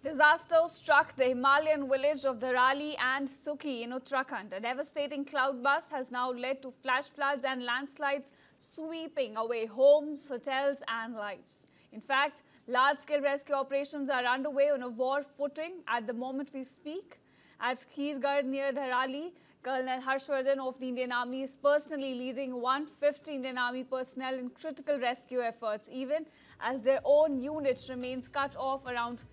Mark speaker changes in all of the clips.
Speaker 1: Disaster struck the Himalayan village of Dharali and Sukhi in Uttarakhand. A devastating cloudburst has now led to flash floods and landslides sweeping away homes, hotels and lives. In fact, large-scale rescue operations are underway on a war footing at the moment we speak. At Kheergarh near Dharali, Colonel Harshvardhan of the Indian Army is personally leading 150 Indian Army personnel in critical rescue efforts, even as their own unit remains cut off. Around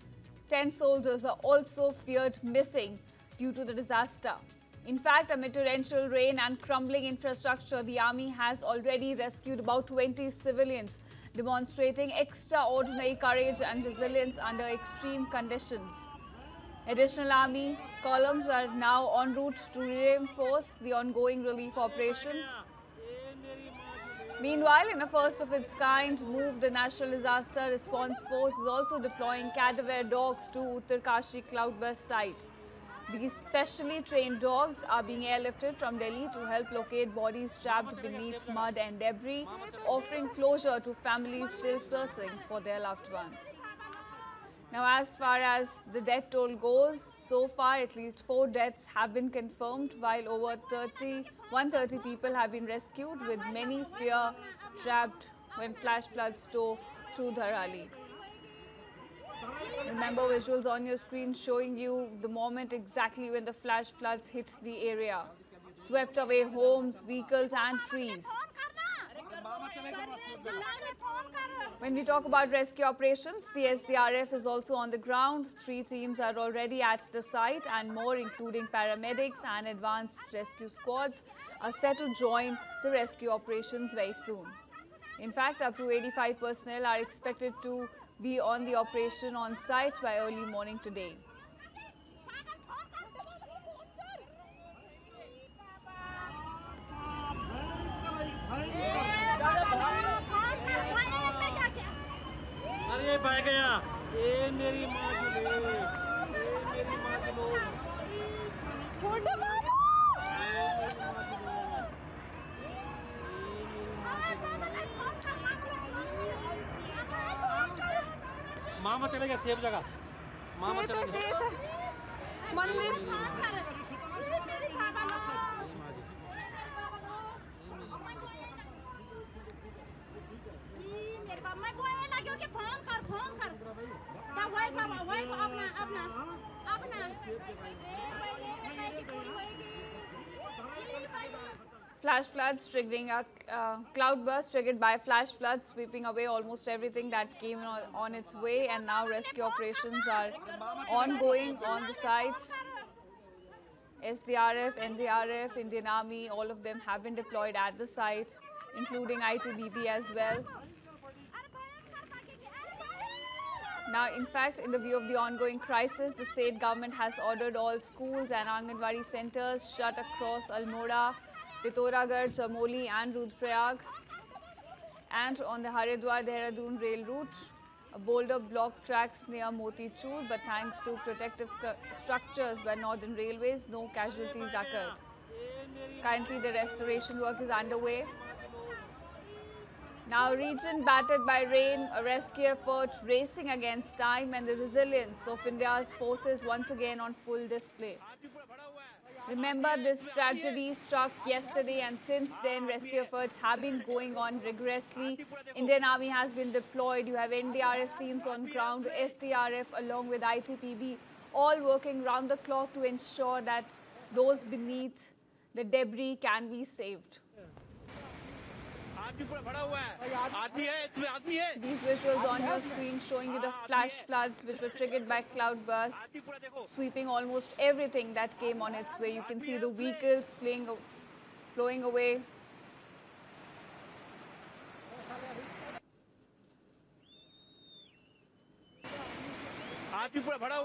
Speaker 1: 10 soldiers are also feared missing due to the disaster. In fact, amid torrential rain and crumbling infrastructure, the army has already rescued about 20 civilians, demonstrating extraordinary courage and resilience under extreme conditions. Additional army columns are now en route to reinforce the ongoing relief operations. Meanwhile, in a first of its kind move, the National Disaster Response Force is also deploying cadaver dogs to Uttarkashi cloudburst site. These specially trained dogs are being airlifted from Delhi to help locate bodies trapped beneath mud and debris, offering closure to families still searching for their loved ones. Now, as far as the death toll goes, so far at least 4 deaths have been confirmed, while over 130 people have been rescued, with many fear trapped when flash floods tore through Dharali. Remember visuals on your screen showing you the moment exactly when the flash floods hit the area, swept away homes, vehicles and trees. When we talk about rescue operations, the SDRF is also on the ground. 3 teams are already at the site and more, including paramedics and advanced rescue squads, are set to join the rescue operations very soon. In fact, up to 85 personnel are expected to be on the operation on site by early morning today.
Speaker 2: अरे भाग गया ए मेरी माँ चले मेरी माँ चलो छोटे बाबू मामा चलेगा सेफ जगह मामा चलेगा सेफ है मंदिर
Speaker 1: Flash floods triggering a cloudburst triggered by flash floods, sweeping away almost everything that came on its way, and now rescue operations are ongoing on the site. SDRF, NDRF, Indian Army, all of them have been deployed at the site, including ITBP as well. Now, in fact, in the view of the ongoing crisis, the state government has ordered all schools and Anganwadi centers shut across Almora, Pithoragarh, Chamoli and Rudraprayag. And on the Haridwar-Dehradun rail route, a boulder blocked tracks near Motichur, but thanks to protective structures by Northern Railways, no casualties occurred. Currently, the restoration work is underway. Now, a region battered by rain, a rescue effort racing against time, and the resilience of India's forces once again on full display. Remember, this tragedy struck yesterday, and since then rescue efforts have been going on rigorously. Indian Army has been deployed. You have NDRF teams on ground, SDRF along with ITPB, all working round the clock to ensure that those beneath the debris can be saved. These visuals on your screen showing you the flash floods which were triggered by cloudburst, sweeping almost everything that came on its way. You can see the vehicles flowing away.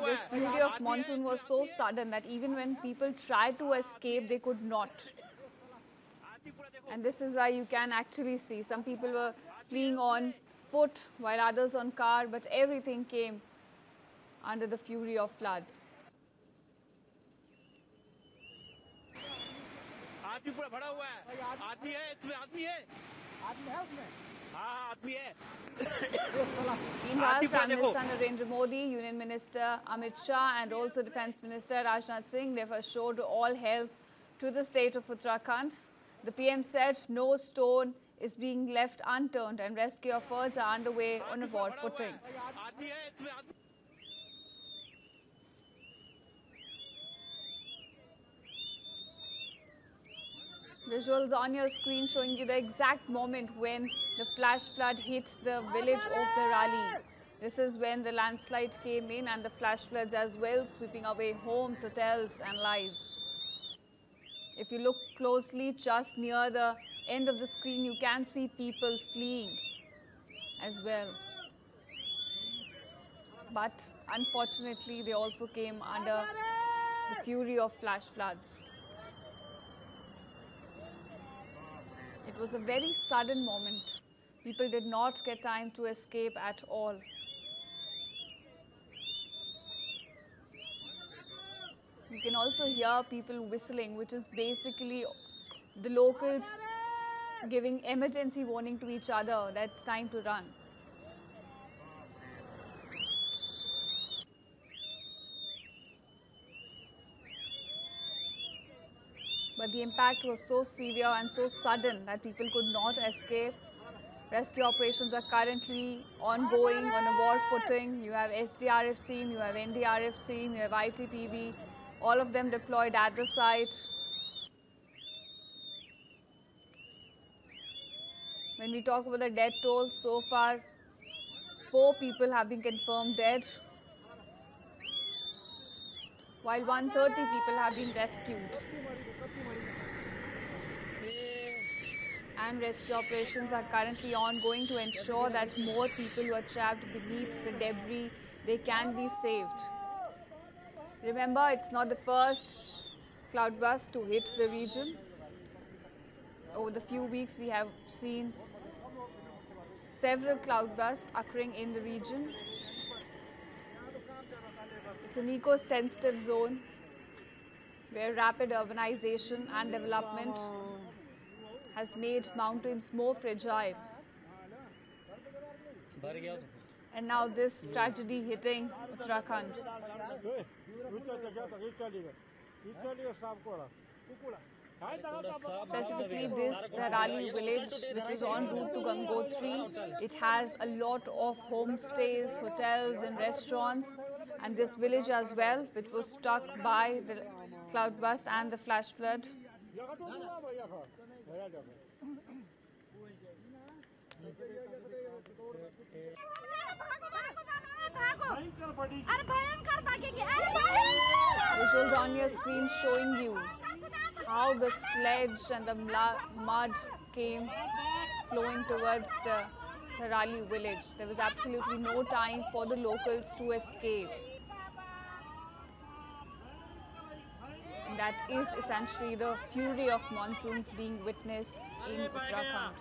Speaker 1: This fury of monsoon was so sudden that even when people tried to escape, they could not. And this is why you can actually see some people were fleeing on foot while others on car, but everything came under the fury of floods.
Speaker 2: हाँ आदमी है
Speaker 1: Meanwhile, Prime Minister Narendra Modi, Union Minister Amit Shah and also Defence Minister Rajnath Singh, they've assured all help to the state of Uttarakhand. The PM said no stone is being left unturned and rescue efforts are underway on a war footing. Visuals on your screen showing you the exact moment when the flash flood hit the village of the Rali. This is when the landslide came in and the flash floods as well, sweeping away homes, hotels and lives. If you look closely just near the end of the screen, you can see people fleeing as well. But unfortunately, they also came under the fury of flash floods. It was a very sudden moment. People did not get time to escape at all. You can also hear people whistling, which is basically the locals giving emergency warning to each other that it's time to run. But the impact was so severe and so sudden that people could not escape. Rescue operations are currently ongoing on a war footing. You have SDRF team, you have NDRF team, you have ITPB, all of them deployed at the site. When we talk about the death toll, so far 4 people have been confirmed dead, while 130 people have been rescued. And rescue operations are currently ongoing to ensure that more people who are trapped beneath the debris, they can be saved. Remember, it's not the first cloud burst to hit the region. Over the few weeks, we have seen several cloud bursts occurring in the region. It's an eco-sensitive zone where rapid urbanization and development has made mountains more fragile. And now this tragedy hitting Uttarakhand. Specifically this Dharali village, which is en route to Gangotri. It has a lot of homestays, hotels and restaurants. And this village as well, which was struck by the cloudburst and the flash flood. Visuals on your screen showing you how the sledge and the mud came flowing towards the Dharali village. There was absolutely no time for the locals to escape. And that is essentially the fury of monsoons being witnessed in Uttarakhand.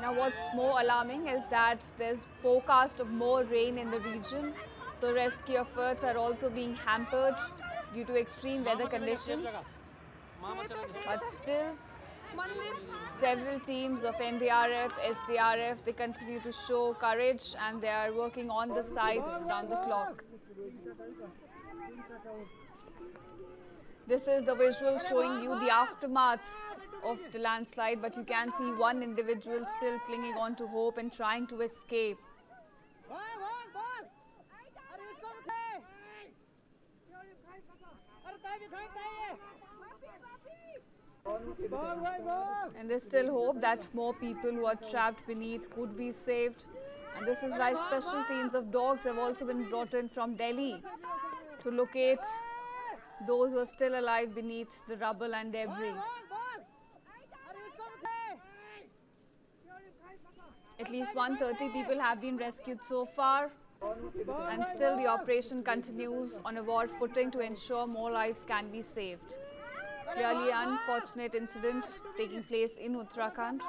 Speaker 1: Now what's more alarming is that there's forecast of more rain in the region. So rescue efforts are also being hampered due to extreme weather conditions. But still, several teams of NDRF, SDRF, they continue to show courage and they are working on the sites round the clock. This is the visual showing you the aftermath of the landslide, but you can see one individual still clinging on to hope and trying to escape. And there's still hope that more people who are trapped beneath could be saved. And this is why special teams of dogs have also been brought in from Delhi to locate those who are still alive beneath the rubble and debris. At least 130 people have been rescued so far. And still the operation continues on a war footing to ensure more lives can be saved. Clearly unfortunate incident taking place in Uttarakhand.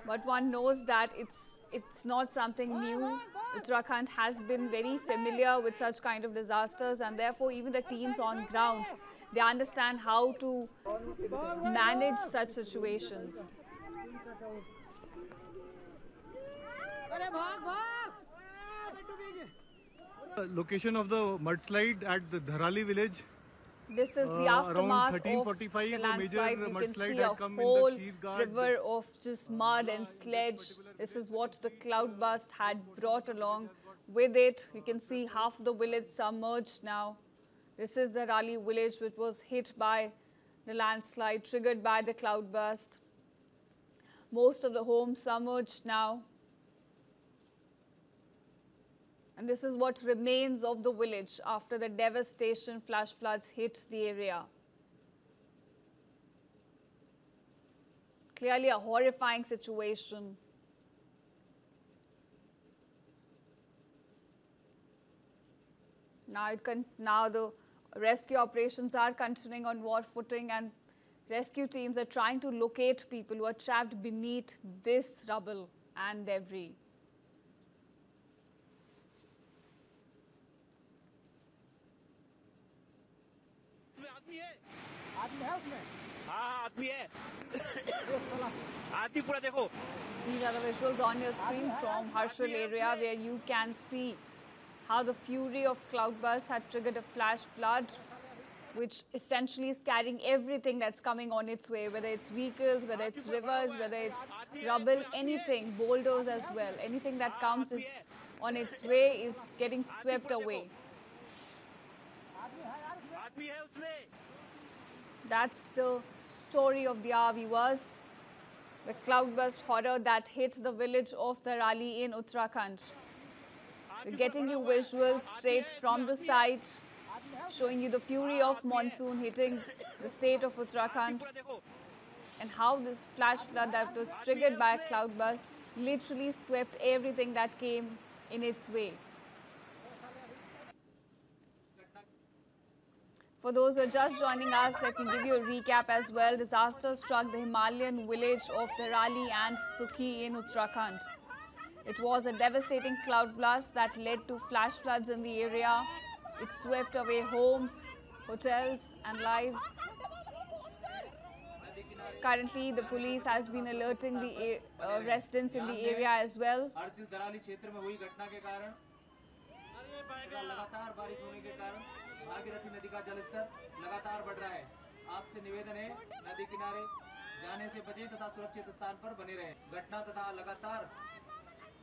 Speaker 1: But one knows that it's not something new. Uttarakhand has been very familiar with such kind of disasters, and therefore even the teams on ground, They understand how to manage such situations.
Speaker 3: Location of the mudslide at the Dharali village.
Speaker 1: This is the
Speaker 3: Around
Speaker 1: aftermath of
Speaker 3: 1345,
Speaker 1: the
Speaker 3: a major
Speaker 1: landslide. You can
Speaker 3: mudslide
Speaker 1: see a
Speaker 3: had come in the
Speaker 1: whole
Speaker 3: Kheergarh.
Speaker 1: river of just mud and sledge. This is what the cloud burst had brought along with it. You can see half the village submerged now. This is the Rali village which was hit by the landslide triggered by the cloud burst. Most of the homes submerged now. And this is what remains of the village after the devastation flash floods hit the area. Clearly a horrifying situation. Now the rescue operations are continuing on war footing, and rescue teams are trying to locate people who are trapped beneath this rubble and debris.
Speaker 2: आदमी है उसमें? हाँ आदमी है। आदमी पूरा देखो।
Speaker 1: These are the visuals on your screen from Harshal area, where you can see how the fury of cloudburst had triggered a flash flood, which essentially is carrying everything that's coming on its way, whether it's vehicles, whether it's rivers, whether it's rubble, anything, boulders as well. Anything that comes on its way is getting swept away. That's the story of the hour, viewers. The cloudburst horror that hit the village of Dharali in Uttarakhand. We're getting you visuals straight from the site, showing you the fury of monsoon hitting the state of Uttarakhand and how this flash flood that was triggered by a cloudburst literally swept everything that came in its way. For those who are just joining us, let me give you a recap as well. Disaster struck the Himalayan village of Dharali and Sukhi in Uttarakhand. It was a devastating cloud blast that led to flash floods in the area. It swept away homes, hotels and lives. Currently, the police has been alerting the residents in the area as well.
Speaker 4: Bhagirathi नदी का जलस्तर लगातार बढ़ रहा है। आपसे निवेदन है नदी किनारे जाने से बचें तथा सुरक्षित स्थान पर बने रहें। घटना तथा लगातार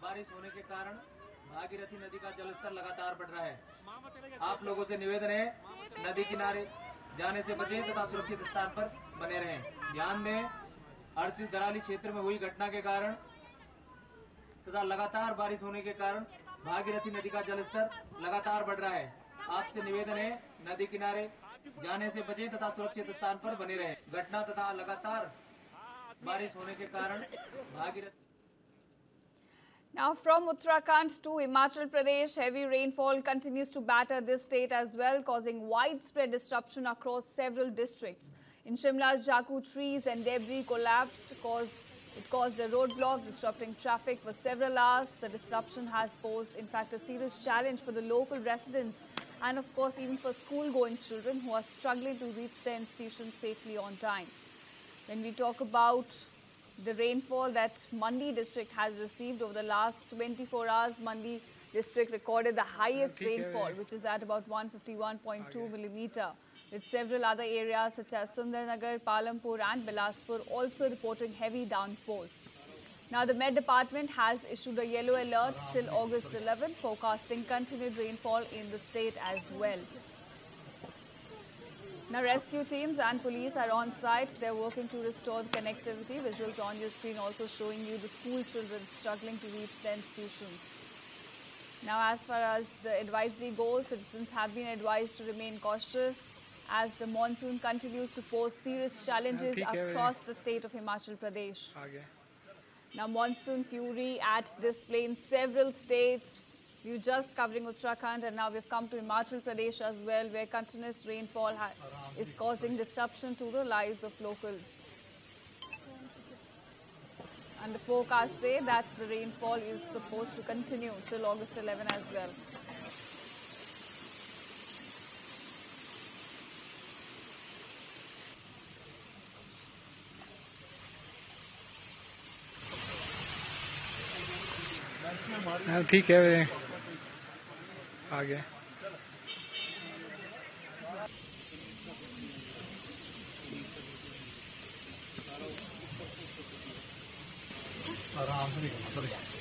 Speaker 4: बारिश होने के कारण भागीरथी नदी का जलस्तर लगातार बढ़ रहा है। आप लोगों से निवेदन है नदी किनारे जाने से बचें तथा सुरक्षित स्थान पर बने रहें। ध्यान दें, हरसिल दराली क्षेत्र में हुई घटना के कारण तथा लगातार बारिश होने के कारण भागीरथी नदी का जलस्तर लगातार बढ़ रहा है। आपसे निवेदन है नदी किनारे जाने से बचें तथा सुरक्षित स्थान पर बने रहें। घटना तथा लगातार बारिश होने के कारण Bhagirathi.
Speaker 1: Now from Uttarakhand to Himachal Pradesh, heavy rainfall continues to batter this state as well, causing widespread disruption across several districts. In Shimla's Jaku, trees and debris collapsed. It caused a roadblock, disrupting traffic for several hours. The disruption has posed, in fact, a serious challenge for the local residents and, of course, even for school-going children who are struggling to reach their institutions safely on time. When we talk about the rainfall that Mandi district has received over the last 24 hours, Mandi district recorded the highest rainfall, which is at about 151.2 millimeter, with several other areas such as Sundarnagar, Palampur and Bilaspur also reporting heavy downpours. Now, the Met Department has issued a yellow alert till August 11, forecasting continued rainfall in the state as well. Now, rescue teams and police are on site. They're working to restore the connectivity. Visuals on your screen also showing you the school children struggling to reach their institutions. Now, as far as the advisory goes, citizens have been advised to remain cautious as the monsoon continues to pose serious challenges across the state of Himachal Pradesh. Now, monsoon fury at display in several states. We're just covering Uttarakhand, and now we've come to Himachal Pradesh as well, where continuous rainfall is causing disruption to the lives of locals. And the forecasts say that the rainfall is supposed to continue till August 11 as well.
Speaker 5: हाँ, ठीक है आ गया। आराम से